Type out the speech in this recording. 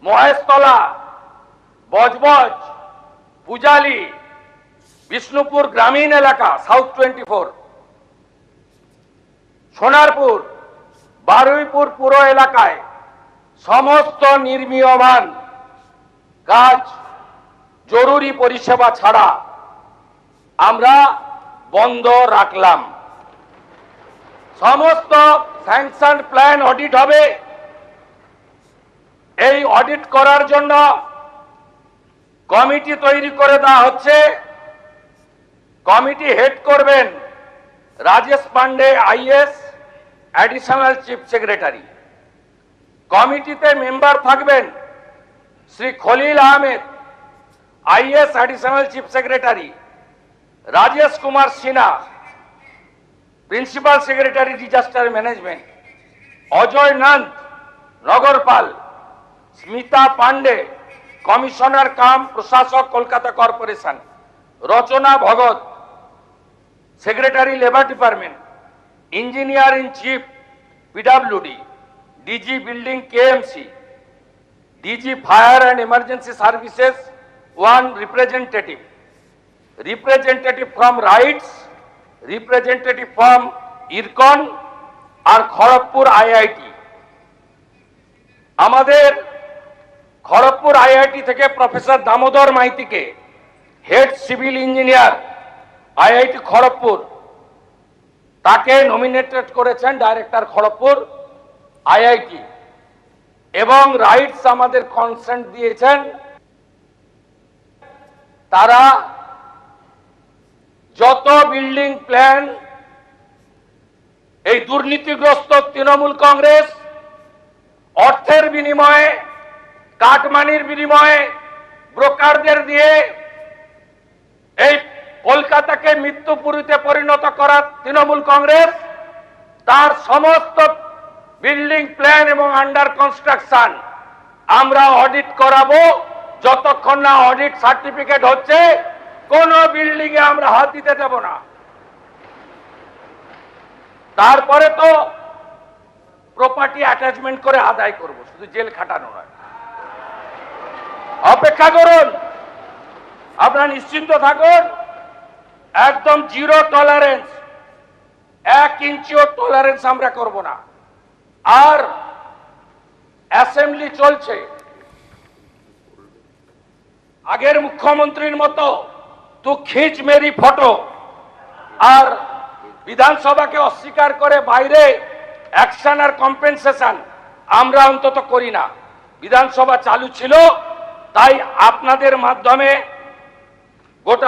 মহেশতলা, বজবজ, পূজালি, বিষ্ণুপুর গ্রামীণ এলাকা সাউথ 24, সোনারপুর, বারুইপুর পুর এলাকায় সমস্ত নির্মীয়মান কাজ জরুরি পরিষেবা ছাড়া আমরা বন্ধ রাখলাম। সমস্ত স্যাংশন প্ল্যান অডিট হবে। এই অডিট করার জন্য কমিটি তৈরি করে দেওয়া হচ্ছে। কমিটি হেড করবেন Rajesh Pandey IAS, additional chief secretary. কমিটিতে মেম্বার থাকবেন Shri Khalil Ahmed IAS, additional chief secretary, Rajesh Kumar Sinha, principal secretary disaster management, Ajay Nanda Nagarpal, Smita Pandey commissioner cum প্রশাসক Kolkata corporation, Rachna Bhagat secretary labour department, engineer in chief PWD, DG building KMC, DG fire and emergency services 1 representative, representative from RITES, representative from IRCON আর Kharagpur IIT. আমাদের Kharagpur IIT থেকে professor Damodar মাইতিকে head civil engineer IIT Kharagpur, তাকে nominated করেছেন director Kharagpur IIT, এবং RITES আমাদের consent দিয়েছেন। তারা যত বিল্ডিং প্ল্যান এই দুর্নীতিগ্রস্ত তৃণমূল কংগ্রেস অর্থের বিনিময়ে, কাটমানির বিনিময়ে, ব্রোকারদের দিয়ে এই কলকাতাকে মৃত্যুপুরীতে পরিণত করা তৃণমূল কংগ্রেস, তার সমস্ত বিল্ডিং প্ল্যান এবং আন্ডার কনস্ট্রাকশন আমরা অডিট করাবো। যতক্ষণ না অডিট সার্টিফিকেট হচ্ছে কোন বিল্ডিং এ আমরা হাত দিতে দেব না। তারপরে তো প্রপার্টি অ্যাটাচমেন্ট করে আদায় করব, শুধু জেল খাটানো নয়। অপেক্ষা করুন, আপনারা নিশ্চিন্ত থাকুন। একদম জিরো টলারেন্স, 1 ইঞ্চিও টলারেন্স আমরা করব না। আর অ্যাসেম্বলি চলছে, আগের মুখ্যমন্ত্রীর মতো তু খিঁচ মেরি ফটো আর বিধানসভাকে অস্বীকার করে বাইরে অ্যাকশন আর কম্পেনসেশন আমরা অন্তত করি না। বিধানসভা চালু ছিল, তাই আপনাদের মাধ্যমে গোটা